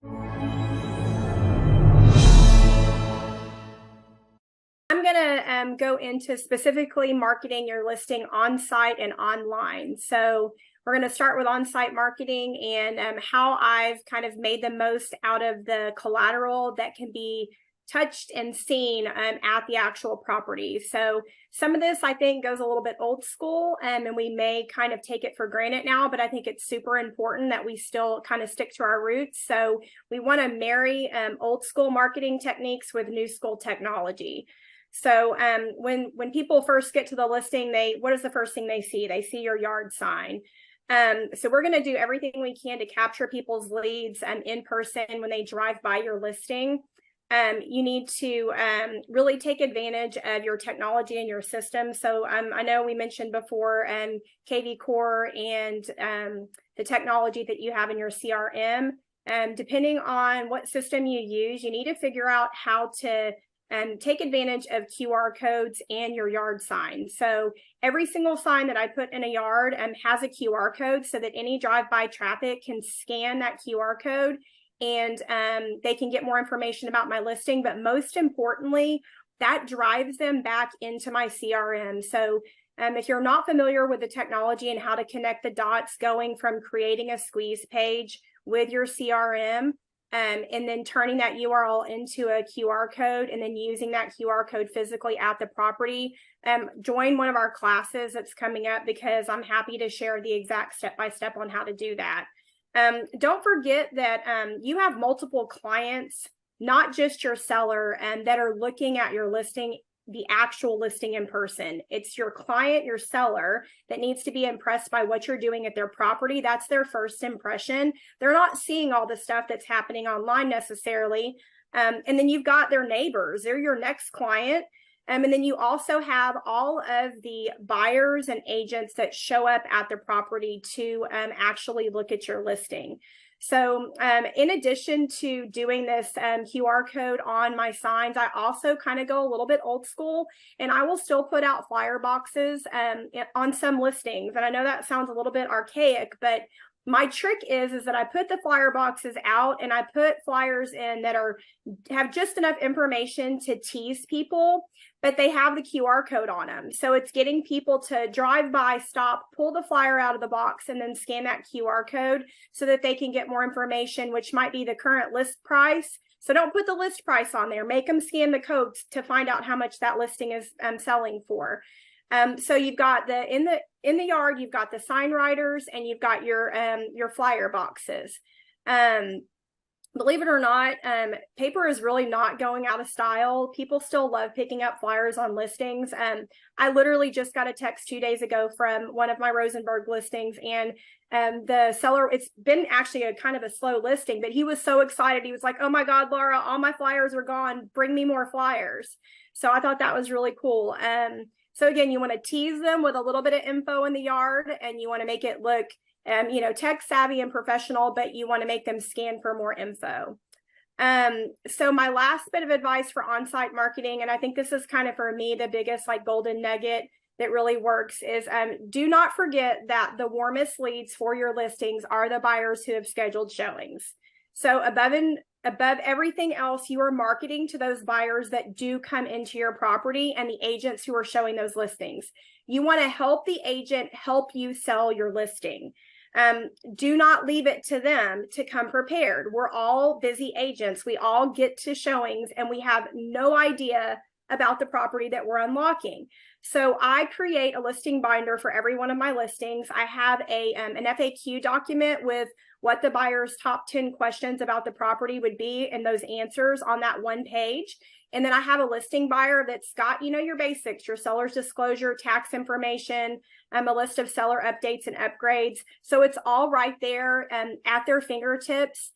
I'm going to go into specifically marketing your listing on site and online. So we're going to start with on-site marketing and how I've kind of made the most out of the collateral that can be touched and seen at the actual property. So some of this I think goes a little bit old school and we may kind of take it for granted now, but I think it's super important that we still kind of stick to our roots. So we want to marry old school marketing techniques with new school technology. So when people first get to the listing, what is the first thing they see? They see your yard sign. So we're going to do everything we can to capture people's leads in person when they drive by your listing. You need to really take advantage of your technology and your system. So I know we mentioned before KV Core and the technology that you have in your CRM. Depending on what system you use, you need to figure out how to take advantage of QR codes and your yard sign. So every single sign that I put in a yard has a QR code so that any drive-by traffic can scan that QR code and they can get more information about my listing. But most importantly, that drives them back into my CRM. So if you're not familiar with the technology and how to connect the dots going from creating a squeeze page with your CRM, and then turning that URL into a QR code and then using that QR code physically at the property, join one of our classes that's coming up because I'm happy to share the exact step-by-step on how to do that. Don't forget that you have multiple clients, not just your seller, that are looking at your listing, the actual listing in person. It's your client, your seller, that needs to be impressed by what you're doing at their property. That's their first impression. They're not seeing all the stuff that's happening online necessarily. And then you've got their neighbors. They're your next client. And then you also have all of the buyers and agents that show up at the property to actually look at your listing. So in addition to doing this QR code on my signs, I also kind of go a little bit old school and I will still put out flyer boxes on some listings. And I know that sounds a little bit archaic, but my trick is that I put the flyer boxes out and I put flyers in that have just enough information to tease people, but they have the QR code on them. So it's getting people to drive by, stop, pull the flyer out of the box, and then scan that QR code so that they can get more information, which might be the current list price. So don't put the list price on there. Make them scan the codes to find out how much that listing is selling for. So you've got in the yard, you've got the sign writers and you've got your flyer boxes. Believe it or not, paper is really not going out of style. People still love picking up flyers on listings. I literally just got a text 2 days ago from one of my Rosenberg listings, and the seller, it's been actually a kind of a slow listing, but he was so excited. He was like, "Oh my God, Laura, all my flyers are gone. Bring me more flyers." So I thought that was really cool. So again, you want to tease them with a little bit of info in the yard, and you want to make it look tech savvy and professional, but you want to make them scan for more info. So my last bit of advice for on-site marketing, and I think this is kind of for me the biggest golden nugget that really works, is do not forget that the warmest leads for your listings are the buyers who have scheduled showings. So above everything else, you are marketing to those buyers that do come into your property and the agents who are showing those listings. You want to help the agent help you sell your listing. Do not leave it to them to come prepared. We're all busy agents. We all get to showings and we have no idea about the property that we're unlocking. So I create a listing binder for every one of my listings. I have an FAQ document with what the buyer's top 10 questions about the property would be and those answers on that one page. And then I have a listing buyer that's got, your basics, your seller's disclosure, tax information, a list of seller updates and upgrades. So it's all right there at their fingertips.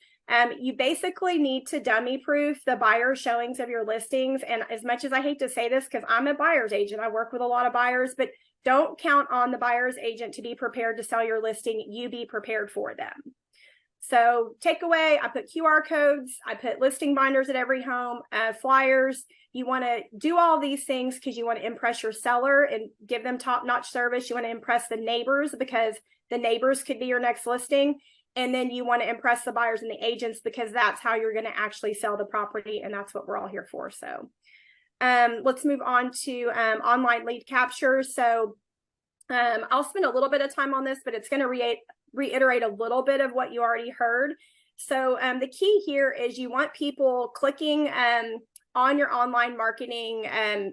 You basically need to dummy proof the buyer showings of your listings. And as much as I hate to say this, because I'm a buyer's agent, I work with a lot of buyers, but don't count on the buyer's agent to be prepared to sell your listing. You be prepared for them. So takeaway, I put QR codes, I put listing binders at every home, flyers. You want to do all these things because you want to impress your seller and give them top-notch service. You want to impress the neighbors because the neighbors could be your next listing. And then you want to impress the buyers and the agents, because that's how you're going to actually sell the property. And that's what we're all here for. So let's move on to online lead capture. So I'll spend a little bit of time on this, but it's going to reiterate a little bit of what you already heard. So the key here is you want people clicking on your online marketing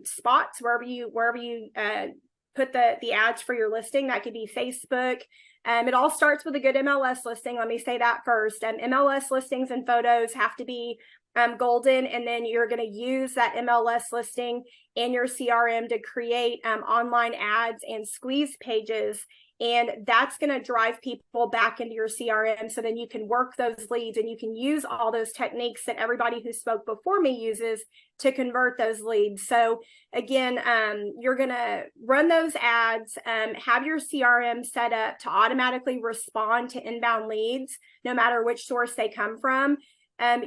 spots, wherever you put the ads for your listing. That could be Facebook. It all starts with a good MLS listing. Let me say that first. MLS listings and photos have to be golden, and then you're going to use that MLS listing in your CRM to create online ads and squeeze pages. And that's going to drive people back into your CRM. So then you can work those leads, and you can use all those techniques that everybody who spoke before me uses to convert those leads. So again, you're going to run those ads, have your CRM set up to automatically respond to inbound leads, no matter which source they come from.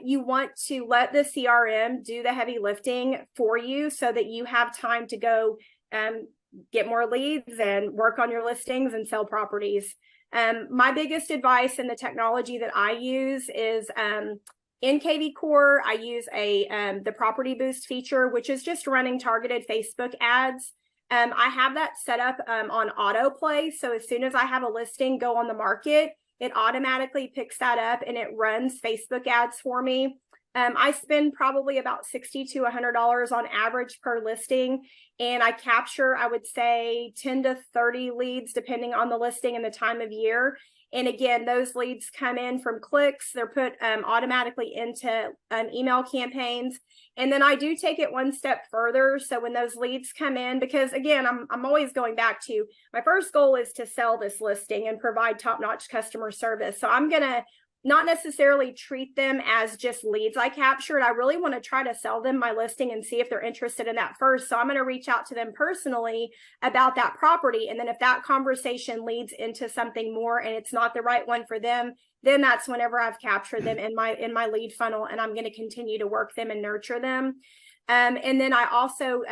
You want to let the CRM do the heavy lifting for you so that you have time to go get more leads and work on your listings and sell properties. My biggest advice in the technology that I use is in KV Core, I use the Property Boost feature, which is just running targeted Facebook ads. I have that set up on autoplay. So as soon as I have a listing go on the market, it automatically picks that up and it runs Facebook ads for me. I spend probably about $60 to $100 on average per listing, and I capture, I would say, 10 to 30 leads depending on the listing and the time of year. And again, those leads come in from clicks. They're put automatically into email campaigns. And then I do take it one step further. So when those leads come in, because again, I'm always going back to my first goal is to sell this listing and provide top-notch customer service. So I'm going to not necessarily treat them as just leads I captured. I really want to try to sell them my listing and see if they're interested in that first. So I'm going to reach out to them personally about that property. And then if that conversation leads into something more and it's not the right one for them, then that's whenever I've captured them in my lead funnel, and I'm going to continue to work them and nurture them. And then I also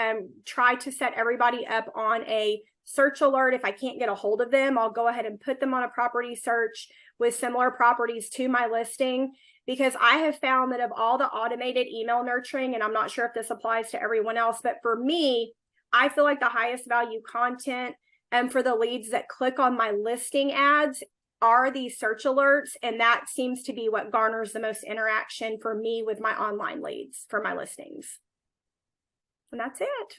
try to set everybody up on a search alert. If I can't get a hold of them, I'll go ahead and put them on a property search with similar properties to my listing, because I have found that of all the automated email nurturing, and I'm not sure if this applies to everyone else, but for me, I feel like the highest value content for the leads that click on my listing ads are these search alerts. And that seems to be what garners the most interaction for me with my online leads for my listings. And that's it.